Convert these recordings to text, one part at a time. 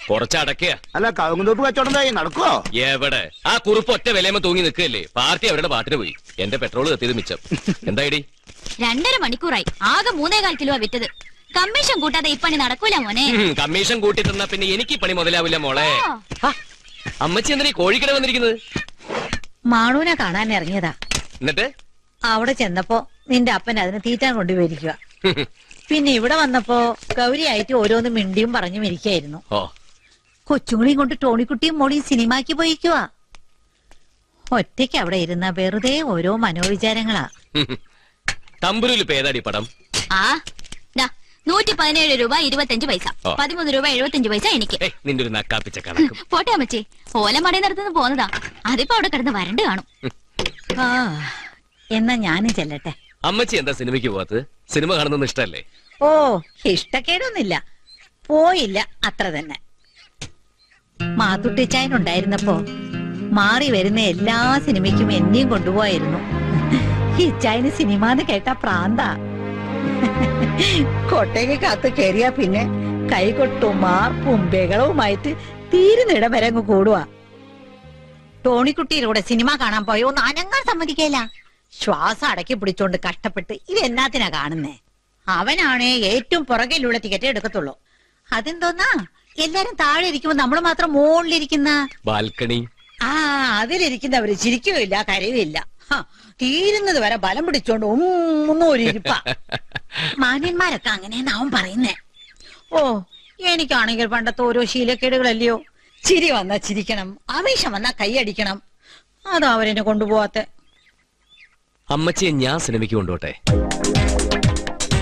കുറച്ചടക്കയാ. അല്ല കവുങ്ങുതോപ്പ് കച്ചവടം നടക്കുവോ? എവിടെ ആ കുറുപ്പ് ഒറ്റ വിലയമ്മ തൂങ്ങി നിൽക്കുകയല്ലേ. പാർട്ടി അവരുടെ പാട്ടിന് പോയി. എന്റെ പെട്രോൾ കത്തിയത് മിച്ചം. എന്തായിടി? 2.5 മണിക്കൂറായി. ആകെ 3.25 കിലോ വിറ്റത്. കമ്മീഷൻ കൂട്ടാതെ ഈ പണി നടക്കൂല മോനെ. കമ്മീഷൻ കൂട്ടി തന്നാ പിന്നെ എനിക്ക് പണി മുതലാവില്ല മോളെ. അമ്മച്ചി എന്തിനാ കോഴിക്കട വന്നിരിക്കുന്നത്? മാണൂനെ കാണാൻ ഇറങ്ങിയതാ. എന്നിട്ട് അവിടെ ചെന്നപ്പോ നിന്റെ അപ്പൻ അതിന് തീറ്റാൻ കൊണ്ടുപോയിരിക്കുക. പിന്നെ ഇവിടെ വന്നപ്പോ ഗൗരിയായിട്ട് ഓരോന്ന് മിണ്ടിയും പറഞ്ഞും ഇരിക്കായിരുന്നു. കൊച്ചുങ്ങളെയും കൊണ്ട് ടോണിക്കുട്ടിയും മോളിയും സിനിമാക്ക് പോയിക്കുവാ. ഒറ്റയ്ക്ക് അവിടെ ഇരുന്ന വെറുതെ ഓരോ മനോവിചാരങ്ങളാ. തമ്പുരുല് പേതാടി പടം? 117 രൂപ 25 പൈസ, 13 രൂപ 75 പൈസ എനിക്ക്. നിന്റെ ഒരു നക്കാപ്പിച്ച കണക്ക്. പോട്ടെ അമ്മച്ചി, ഓലമടയിൽ നടത്തുനിന്ന് പോന്നതാ. അതിപ്പോ അവിടെ കിടന്ന് വരണ്ട് കാണും. എന്നാ ഞാനും ചെല്ലട്ടെ. അമ്മച്ചി എന്താ സിനിമയ്ക്ക് പോവാത്തത്? സിനിമ കാണുന്നൊന്നും ഇഷ്ടല്ലേ? ഓ, ഇഷ്ടക്കേടൊന്നുമില്ല, പോയില്ല അത്ര തന്നെ. മാത്തുട്ടിച്ചായനുണ്ടായിരുന്നപ്പോ മാറി വരുന്ന എല്ലാ സിനിമയ്ക്കും എന്നെയും കൊണ്ടുപോയിരുന്നു. ഇച്ചായന് സിനിമാന്ന് കേട്ടാ പ്രാന്താ. കൊട്ടയ്ക്ക് കാത്ത് കയറിയാ പിന്നെ കൈകൊട്ടും മാർപ്പും ബഹളവുമായിട്ട് തീരുന്നിടം വരെ അങ്ങ് കൂടുക. ടോണിക്കുട്ടിയിലൂടെ സിനിമ കാണാൻ പോയോ ഒന്ന് അനങ്ങാൻ സമ്മതിക്കല. ശ്വാസം അടക്കി പിടിച്ചോണ്ട് കഷ്ടപ്പെട്ട് ഇതെന്നാത്തിനാ കാണുന്നേ. അവനാണേ ഏറ്റവും പുറകിലുള്ള ടിക്കറ്റ് എടുക്കത്തുള്ളൂ. അതെന്തോന്നാ എല്ലാരും താഴെ ഇരിക്കുമ്പോ നമ്മള് മാത്രം മുകളിലിരിക്കുന്ന ബാൽക്കണി. അതിലിരിക്കുന്നവര് ചിരിക്കുകയില്ല, കരയുകയില്ല. തീരുന്നത് വരെ ബലം പിടിച്ചോണ്ട് ഒന്നൂരിപ്പ. മാന്യന്മാരൊക്കെ അങ്ങനെയെന്ന് അവൻ പറയുന്നേ. ഓ, എനിക്കാണെങ്കിൽ പണ്ടത്തെ ഓരോ ശീലക്കേടുകളല്ലയോ. ചിരി വന്നാ ചിരിക്കണം, ആവേശം വന്നാ കൈയടിക്കണം. അതാ അവരെന്നെ കൊണ്ടുപോവാത്ത. അമ്മച്ചിയെ ഞാൻ സിനിമയ്ക്ക് കൊണ്ടുപോട്ടെ?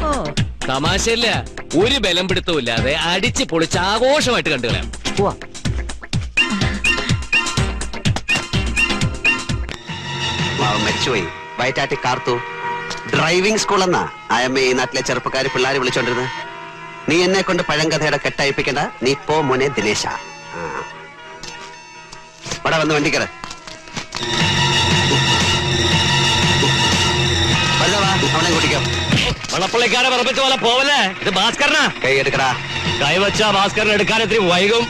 ഓ, തമാശല്ല, ഒരു ബലം പിടുത്തവും ഇല്ലാതെ അടിച്ച് പൊളിച്ച് ആഘോഷമായിട്ട് കണ്ടുകളയാം. മരിച്ചുപോയി വയറ്റാട്ടി കാർത്തു. ഡ്രൈവിംഗ് സ്കൂൾ എന്നാ അയമ്മ ഈ നാട്ടിലെ ചെറുപ്പക്കാര് പിള്ളേരെ വിളിച്ചോണ്ടിരുന്നത്. നീ എന്നെ കൊണ്ട് പഴങ്കഥയുടെ കെട്ടയപ്പിക്കണ്ട. നീ പോ മോനെ ദിനേശ. ഇവിടെ വന്ന് വണ്ടിക്കറ. അവളെ കൂട്ടിക്കോ. വളപ്പള്ളിക്കാരെ പറപ്പിച്ച പോലെ പോവല്ലേ. ഇത് ഭാസ്കരനാ. കൈ എടുക്കടാ. കൈവച്ചാ ഭാസ്കരൻ എടുക്കാൻ ഇത്തിരി വൈകും.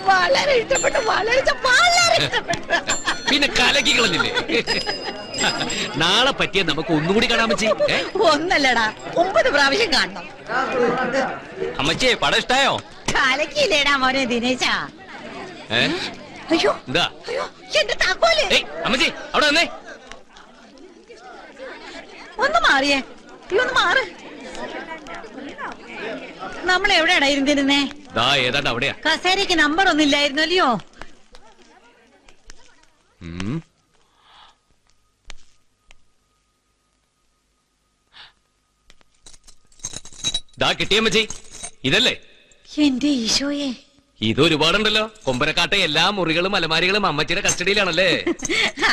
വളരെ ഇഷ്ടപ്പെട്ടു, വളരെ പിന്നെ കലക്കി കളഞ്ഞില്ലേ? നാളെ പറ്റിയ നമുക്ക് ഒന്നുകൂടി കാണാൻ പറ്റി. ഒന്നല്ലടാ, 9 പ്രാവശ്യം കാണണം. അമ്മച്ചിയെ പടം ഇഷ്ടായോ? കലക്കില്ലേടാ മോനെ ദിനേശ. അയ്യോ എന്താ എന്റെ താക്കോല്. അമ്മച്ചി അവിടെ വന്നേ. ഒന്ന് മാറിയേ, ഒന്ന് മാറ്. നമ്മൾ എവിടെയാടാ ഇരുന്നിരുന്നേ? ഏതാണ്ട് അവിടെയാ. കസേരയ്ക്ക് നമ്പർ ഒന്നും ഇല്ലായിരുന്നല്ലയോ? കിട്ടിയമ്മച്ചി ഇതല്ലേ? എന്റെ ഈശോയെ, ഇതൊരുപാടുണ്ടല്ലോ. കൊമ്പനക്കാട്ടെ എല്ലാ മുറികളും അലമാരികളും അമ്മച്ചിയുടെ കസ്റ്റഡിയിലാണല്ലേ?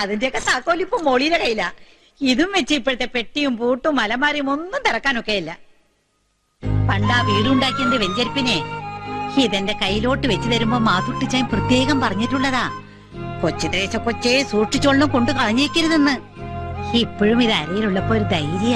അതിന്റെയൊക്കെ താക്കോൽ ഇപ്പൊ മോളിയുടെ കയ്യില. ഇതും വെച്ച് ഇപ്പോഴത്തെ പെട്ടിയും പൂട്ടും അലമാരിയും ഒന്നും തിറക്കാനൊക്കെ ഇല്ല. പണ്ടാ വീടുണ്ടാക്കിയതിന്റെ വെഞ്ചരിപ്പിനെ ഇതെന്റെ കയ്യിലോട്ട് വെച്ച് തരുമ്പോ മാതുട്ടിച്ചാൻ പ്രത്യേകം പറഞ്ഞിട്ടുള്ളതാ, കൊച്ചുദേശ കൊച്ചേ സൂക്ഷിച്ചോളണം കൊണ്ട് കളഞ്ഞേക്കരുതെന്ന്. ഇപ്പോഴും ഇത് അരയിലുള്ളപ്പോ ഒരു ധൈര്യ.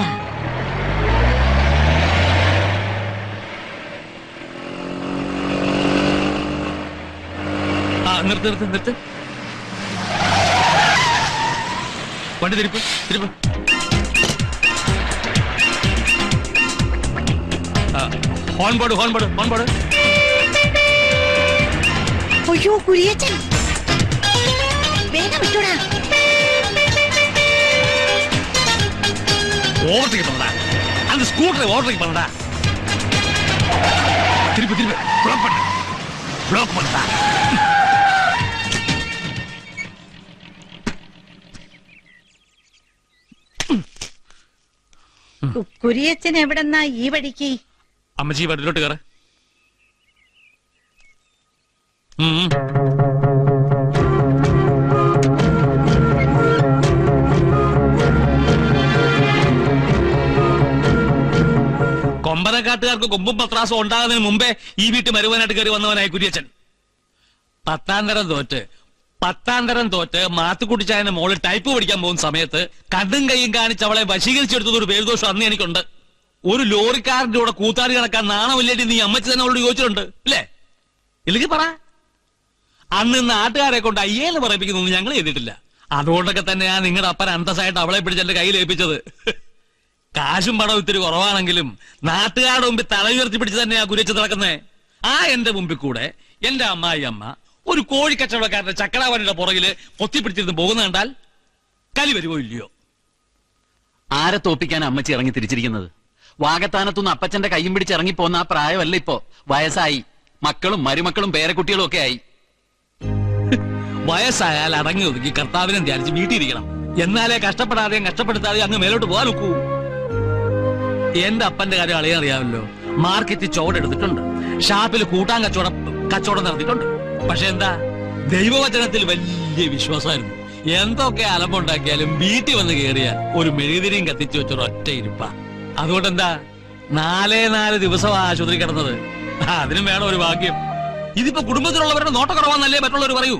വണ്ടി തിരിപ്പ് തിരിപ്പ്. Horn board horn board horn board. അയ്യോ കുരിയച്ചൻ, വേഗം വിട്ടോടാ. ഓവർടേക്ക് பண்ணடா. அந்த ஸ்கூட்டரை ஓவர்டேக் பண்ணடா. திருப்பி திருப்பி ப்ளாக் பண்ணு. ப்ளாக் பண்ணடா. കുരിയച്ചൻ എവിടെന്നാ ഈ വഴിക്ക്? അമ്മച്ചി വീട്ടിലോട്ട് കയറ. കൊമ്പനക്കാട്ടുകാർക്ക് കൊമ്പും പത്രാസും ഉണ്ടാകുന്നതിന് മുമ്പേ ഈ വീട്ടിൽ മരുവനായിട്ട് കയറി വന്നവനായി കുര്യച്ചൻ. പത്താം തരം തോറ്റ് മാത്തുക്കുട്ടിച്ചായന്റെ മോള് ടൈപ്പ് പഠിക്കാൻ പോകുന്ന സമയത്ത് കണ്ണും കൈയും കാണിച്ച് അവളെ വശീകരിച്ചെടുത്തത് ഒരു പേരുദോഷം അന്ന് എനിക്കുണ്ട്. ഒരു ലോറിക്കാരന്റെ കൂടെ കൂത്താടി നടക്കാൻ നാണമില്ലേണ്ടി നീ അമ്മച്ചി തന്നെ അവളോട് ചോദിച്ചിട്ടുണ്ട് അല്ലേ? ഇല്ലെങ്കിൽ പറ. അന്ന് നാട്ടുകാരെ കൊണ്ട് അയ്യേന്ന് പറയിപ്പിക്കുന്നു ഞങ്ങൾ ചെയ്തിട്ടില്ല. അതുകൊണ്ടൊക്കെ തന്നെയാ നിങ്ങളുടെ അപ്പൻ അന്തസ്സായിട്ട് അവളെ പിടിച്ച് എന്റെ കയ്യിൽ ഏൽപ്പിച്ചത്. കാശും പണവും ഇത്തിരി കുറവാണെങ്കിലും നാട്ടുകാരുടെ മുമ്പിൽ തല ഉയർത്തി പിടിച്ച് തന്നെയാ കുരിച്ച് നടക്കുന്നേ. ആ എന്റെ മുമ്പിൽ കൂടെ എന്റെ അമ്മായി അമ്മ ഒരു കോഴി കച്ചവടക്കാരന്റെ ചക്രാവനിയുടെ പുറകില് പൊത്തിപ്പിടിച്ചിരുന്ന് പോകുന്ന കണ്ടാൽ കലി വരുമോ ഇല്ലയോ? ആരെ തോപ്പിക്കാൻ അമ്മച്ചി ഇറങ്ങി തിരിച്ചിരിക്കുന്നത്? വാകത്താനത്തുനിന്ന് അപ്പച്ചന്റെ കയ്യും പിടിച്ച് ഇറങ്ങിപ്പോന്ന ആ പ്രായമല്ല ഇപ്പോ. വയസ്സായി, മക്കളും മരുമക്കളും പേരക്കുട്ടികളും ഒക്കെ ആയി. വയസ്സായാൽ അടങ്ങി ഒതുക്കി കർത്താവിനെ ധ്യാനിച്ച് വീട്ടിയിരിക്കണം. എന്നാലേ കഷ്ടപ്പെടാതെയും കഷ്ടപ്പെടുത്താതെയും അങ്ങ് മേലോട്ട് പോകാൻ നോക്കൂ. എന്റെ അപ്പന്റെ കാര്യം അറിയാമല്ലോ. മാർക്കറ്റിൽ ചോടെടുത്തിട്ടുണ്ട്, ഷാപ്പിൽ കൂട്ടാൻ കച്ചവടം നടത്തിയിട്ടുണ്ട്. പക്ഷെ എന്താ, ദൈവവചനത്തിൽ വലിയ വിശ്വാസമായിരുന്നു. എന്തൊക്കെ അലമ്പുണ്ടാക്കിയാലും വീട്ടിൽ വന്ന് കയറിയ ഒരു മെഴുകുതിരിയും കത്തിച്ചു വെച്ചൊരൊറ്റ ഇരിപ്പ. അതുകൊണ്ടെന്താ 4 ദിവസം ആശുപത്രി കിടന്നത്. അതിനും വേണം ഒരു ഭാഗ്യം. ഇതിപ്പോ കുടുംബത്തിലുള്ളവരുടെ നോട്ടക്കുറവാന്നല്ലേ മറ്റുള്ളവർ പറയൂ.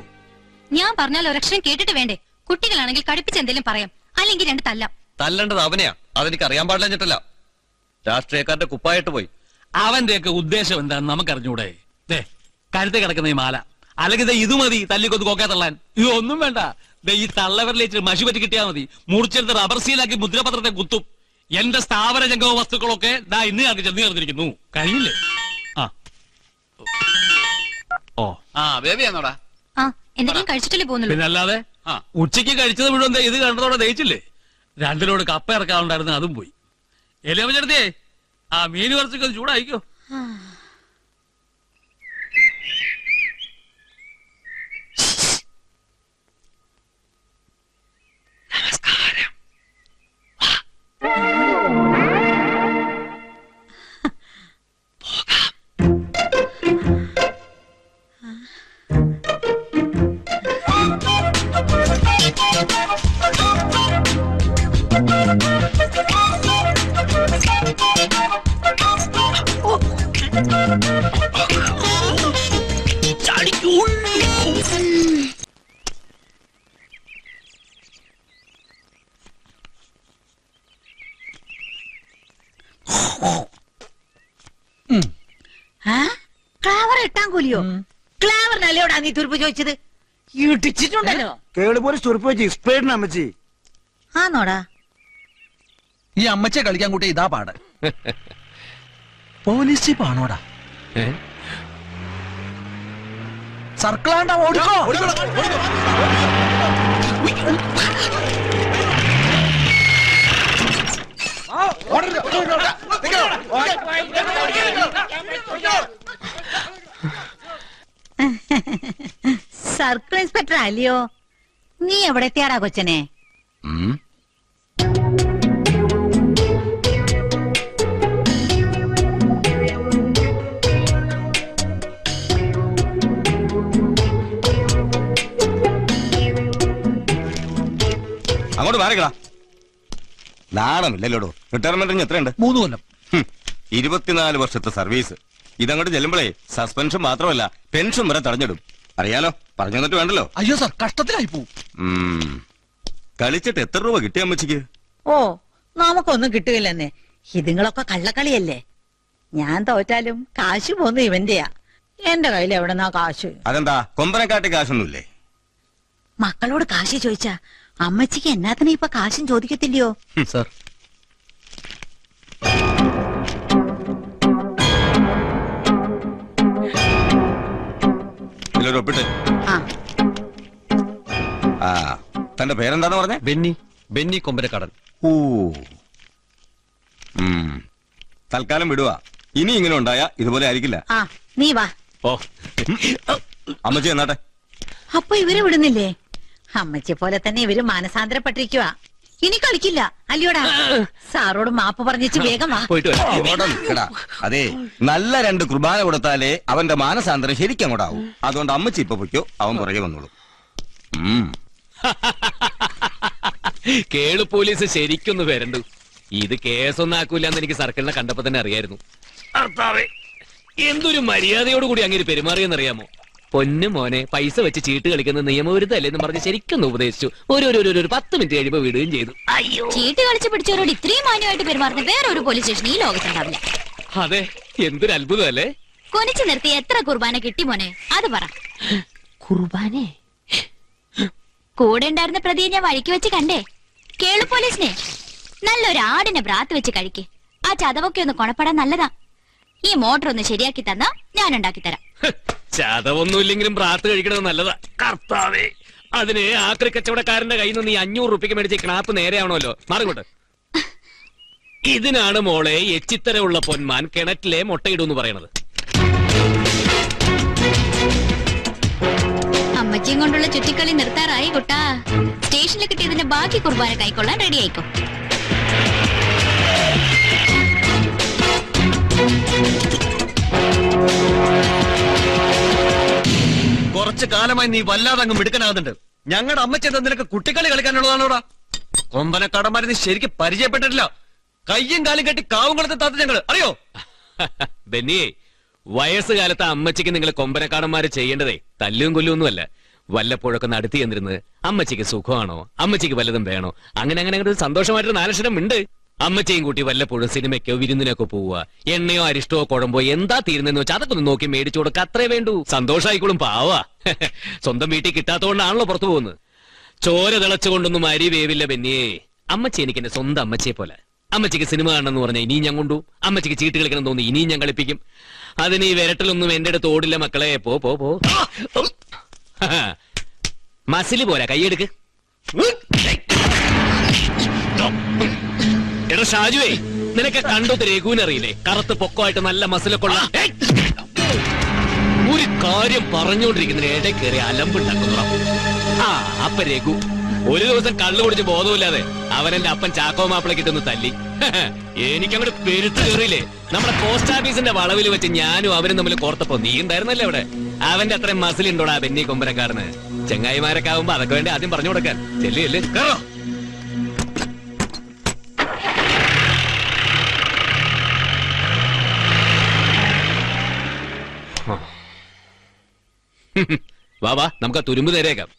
ഞാൻ പറഞ്ഞാൽ ഒരക്ഷരം കേട്ടിട്ട് വേണ്ടേ? കുട്ടികളാണെങ്കിൽ കടുപ്പിച്ച് എന്തെങ്കിലും പറയാം, അല്ലെങ്കിൽ 2 തല്ലാം. തല്ലേണ്ടത് അവനെയാ, അതെനിക്ക് അറിയാൻ പാടില്ല. രാഷ്ട്രീയക്കാരുടെ കുപ്പായിട്ട് പോയി. അവന്റെയൊക്കെ ഉദ്ദേശം എന്താണെന്ന് നമുക്കറിഞ്ഞൂടെ? കരുത്ത് കിടക്കുന്ന ഈ മാല, അല്ലെങ്കിൽ ഇത് മതി തല്ലിക്കൊന്ന് കൊക്കെ തള്ളാൻ. ഇതൊന്നും വേണ്ട. ഈ തള്ളവരിലേക്ക് മഷി പറ്റി കിട്ടിയാൽ മതി. മുറിച്ചെടുത്ത് റബ്ബർ സീലാക്കി മുദ്രപത്രത്തെ കുത്തും. എന്റെ സ്ഥാപന ജംഗമ വസ്തുക്കളൊക്കെ ഇന്ന് ഞങ്ങൾക്ക് ചെന്ന് ചേർന്നിരിക്കുന്നു. കഴിയില്ലേ? ബേബിയാന്നോടാ? എന്തെങ്കിലും കഴിച്ചിട്ടല്ലേ പോകുന്നുള്ളൂ? പിന്നെ അല്ലാതെ ഉച്ചയ്ക്ക് കഴിച്ചത് മുഴുവൻ ഇത് കണ്ടതോടെ ദഹിച്ചില്ലേ? 2 ലോഡ് കപ്പ ഇറക്കാറുണ്ടായിരുന്നു, അതും പോയി. എലിയമ്മ ചേർത്തിയേ, ആ മീൻ കുറച്ചൊക്കെ ചൂടായിക്കോ. ക്ലാവർ ഇട്ടാൻ കൂലിയോ? ക്ലാവറിനല്ലോടാ നീ തുരുപ്പ് ചോദിച്ചത്? ഇടിച്ചിട്ടുണ്ടല്ലോ. കേളുപോലെ ചുരുപ്പ് വെച്ച് ഇസ്പേഡിന് അമ്മച്ചി. ആന്നോടാ? ഈ അമ്മച്ചെ കളിക്കാൻ കൂട്ടി ഇതാ പാട്. Police jeep ആണോടാ? സർക്കിളാണ്ട ഓടിക്കോ. സർക്കിൾ ഇൻസ്പെക്ടർ അല്ലയോ? നീ എവിടെ എത്തിയാടാ കൊച്ചനെ? അങ്ങോട്ട് മാറിക്കളാ. നാണമില്ലല്ലോടോ. റിട്ടയർമെന്റിന് എത്രയുണ്ട്? 3 കൊല്ലം. 24 വർഷത്തെ സർവീസ്. ഇതങ്ങോട്ട് ചെല്ലുമ്പോഴേ സസ്പെൻഷൻ മാത്രമല്ല പെൻഷൻ വരെ തടഞ്ഞിടും. അറിയാലോ, പറഞ്ഞു തന്നിട്ട് വേണ്ടല്ലോ. അയ്യോ സാർ, കഷ്ടത്തിലായി പോവും. കളിച്ചിട്ട് എത്ര രൂപ കിട്ടിയ അമ്മച്ചിക്ക്? ഓ, നമുക്കൊന്നും കിട്ടുകയില്ലെന്നേ. ഇതുങ്ങളൊക്കെ കള്ളക്കളിയല്ലേ. ഞാൻ തോറ്റാലും കാശ് പോന്നു ഇവന്റെയാ. എന്റെ കയ്യിൽ എവിടെന്നാ കാശ്? അതെന്താ, കൊമ്പനെക്കാട്ടി കാശൊന്നുമില്ലേ? മക്കളോട് കാശ് ചോദിച്ചാ അമ്മച്ചിക്ക് എന്നാത്തിനാ ഇപ്പൊ കാശും ചോദിക്കത്തില്ലയോ? സാർ, ഇതിലൊരു ഒപ്പിട്ട്. ആ, തന്റെ പേരെന്താന്ന് പറഞ്ഞേ? ബെന്നി കൊമ്പരക്കാടൻ. ഓ, തൽക്കാലം വിടുക. ഇനി ഇങ്ങനെ ഉണ്ടായ ഇതുപോലെ ആയിരിക്കില്ല. ആ, നീ വാ. അമ്മച്ചി എന്നാട്ടെ. അപ്പൊ ഇവര് വിടുന്നില്ലേ? അമ്മച്ചി പോലെ തന്നെ ഇവര് മാനസാന്തരപ്പെട്ടിരിക്കുക. ഇനി കളിക്കില്ല അല്ലയോടാ. സാറോട് മാപ്പ് പറഞ്ഞിച്ച് വേഗം വാ. പോയിട്ട് വരാം. ഇവിടെ നിൽക്കടാ. അതെ, നല്ല 2 കുർബാന കൊടുത്താലേ അവന്റെ മാനസാന്തരം ശരിക്കും അങ്ങോട്ടാവും. അതുകൊണ്ട് അമ്മച്ചി ഇപ്പൊ പൊയ്ക്കോ, അവൻ പുറകെ വന്നോളൂ. കേളു പോലീസ് ശരിക്കൊന്ന് വരണ്ടു. ഇത് കേസൊന്നും ആക്കൂലെന്ന് എനിക്ക് സർക്കിളിനെ കണ്ടപ്പോ തന്നെ അറിയായിരുന്നു. ഭർത്താവേ, എന്തൊരു മര്യാദയോട് കൂടി അങ്ങനെ പെരുമാറിയെന്നറിയാമോ? പൊന്നു മോനെ, പൈസ വെച്ച് ചീട്ട് കളിക്കുന്ന നിയമവിരുദ്ധല്ലേന്ന് പറഞ്ഞ് ശരിക്കൊന്ന് ഉപദേശിച്ചു. ഒരു 10 മിനിറ്റ് കഴിയുമ്പോ വിടുകയും ചെയ്തു. അയ്യോ, ചീട്ട് കളിച്ച് പിടിച്ചവരോട് ഇത്രയും മാന്യമായിട്ട് പെരുമാറുന്ന വേറെ ഒരു പോലീസ് സ്റ്റേഷൻ ഈ ലോകത്തുണ്ടാവില്ല. അതെ, എന്തൊരു അത്ഭുതമല്ലേ. കൊനിച്ചു നിർത്തി എത്ര കുർബാന കിട്ടി മോനെ, അത് പറ. കുർബാനേ? കൂടെ ഉണ്ടായിരുന്ന പ്രതിയെ ഞാൻ വഴിക്ക് വെച്ച് കണ്ടേ. കേളു പോലീസിനെ നല്ലൊരു ആടിനെ ബ്രാത്ത് വെച്ച് കഴിക്ക്. ആ ചതവൊക്കെ ഒന്ന് കൊണപ്പെടാൻ നല്ലതാ. ഈ മോട്ടർ ഒന്ന് ശരിയാക്കി തന്നാ ഞാൻ ഉണ്ടാക്കി തരാം. ചതവൊന്നുമില്ലെങ്കിലും ബ്രാത്ത് കഴിക്കണത് നല്ലതാ. കർത്താവേ, അതിന് ആക്രി കച്ചവടക്കാരന്റെ കയ്യിൽ നിന്ന് 500 റുപ്യക്ക് മേടിച്ച ക്ലാപ്പ് നേരെയാണല്ലോ. മാറിങ്ങോട്ട്. ഇതിനാണ് മോളെ എച്ചിത്തരയുള്ള പൊന്മാൻ കിണറ്റിലെ മുട്ടയിടുന്ന് പറയണത്. അമ്മച്ചിയും കൊണ്ടുള്ള ചുറ്റിക്കളി നിർത്താറായി കുട്ടാ. സ്റ്റേഷനിൽ കിട്ടിയതിന്റെ ബാക്കി കുർബാന കൈക്കൊള്ളാൻ റെഡി ആയിക്കോ. കുറച്ചു കാലമായി നീ വല്ലാതെ അങ്ങ് മിടുക്കനാകുന്നുണ്ട്. ഞങ്ങളുടെ അമ്മച്ചി നിനക്ക് കുട്ടിക്കളി കളിക്കാനുള്ളതാണോടാ? കൊമ്പനക്കാടന്മാരെ നീ ശരിക്കും പരിചയപ്പെട്ടിട്ടില്ല. കയ്യും കാലും കെട്ടി കാവും കളത്തെ താത്ത ഞങ്ങള് അറിയോ? ബെന്നിയെ, വയസ്സുകാലത്ത് അമ്മച്ചിക്ക് നിങ്ങൾ കൊമ്പനക്കാടന്മാര് ചെയ്യേണ്ടതേ തല്ലും കൊല്ലൊന്നുമല്ല. വല്ലപ്പോഴൊക്കെ നടത്തി എന്നിരുന്ന് അമ്മച്ചിക്ക് സുഖമാണോ, അമ്മച്ചിക്ക് വല്ലതും വേണോ, അങ്ങനെ ഒരു സന്തോഷമായിട്ടൊരു 4 അക്ഷരം ഉണ്ട്. അമ്മച്ചയും കൂട്ടി വല്ലപ്പോഴും സിനിമയ്ക്കോ വിരുന്നിനൊക്കെ പോവുക. എണ്ണയോ അരിഷ്ടോ കുഴമ്പോ എന്താ തീരുന്നെന്ന് വെച്ചാൽ അതൊക്കെ ഒന്ന് നോക്കി മേടിച്ചു കൊടുക്ക. അത്രേ വേണ്ടൂ. സന്തോഷമായിക്കോളും. പാവാ. സ്വന്തം വീട്ടിൽ കിട്ടാത്തോണ്ടാണല്ലോ പുറത്തു പോകുന്നത്. ചോര തിളച്ചുകൊണ്ടൊന്നും അരി വേവില്ല ബെന്നിയെ. അമ്മച്ചി എനിക്ക് എന്റെ സ്വന്തം അമ്മച്ചിയെ പോലെ. അമ്മച്ചിക്ക് സിനിമ കാണണമെന്ന് പറഞ്ഞാൽ ഇനിയും ഞാൻ കൊണ്ടു. അമ്മച്ചിക്ക് ചീട്ട് കളിക്കണം തോന്നി ഇനിയും ഞാൻ കളിപ്പിക്കും. അതിന് ഈ വിരട്ടലൊന്നും എന്റെ അടുത്ത് ഓടില്ല മക്കളെ. പോ. മസില് പോരാ, കൈയെടുക്ക്. എടാ ഷാജുവേ, നിനക്ക് കണ്ടത് രഘുവിനറിയില്ലേ? കറുത്ത് പൊക്കമായിട്ട് നല്ല മസിലൊക്കെ ഉള്ള. ഒരു കാര്യം പറഞ്ഞുകൊണ്ടിരിക്കുന്നതിന് ഇടയിൽ കയറി അലമ്പുണ്ടാക്കുന്നു. അപ്പ രഘു ഒരു ദിവസം കള്ളു കുടിച്ച് ബോധമില്ലാതെ അവനെന്റെ അപ്പൻ ചാക്കോ മാപ്പിള കിട്ടുന്ന തല്ലി. എനിക്കങ്ങോട്ട് പെരുത്ത് കയറിയില്ലേ. നമ്മുടെ പോസ്റ്റ് ഓഫീസിന്റെ വളവിൽ വെച്ച് ഞാനും അവരും തമ്മിൽ കോർത്തപ്പോ നീ ഉണ്ടായിരുന്നല്ലേ അവിടെ. അവന്റെ അത്രയും മസിലുണ്ടോടാ ബെന്നി കൊമ്പനക്കാരന്. ചെങ്ങായിമാരൊക്കെ ആവുമ്പോ അതൊക്കെ വേണ്ടി ആദ്യം പറഞ്ഞു കൊടുക്കാൻ. ചെല്ലിയല്ലേ കേറോ. വാ നമുക്ക് ആ തുരുമ്പ് നേരേക്കാം.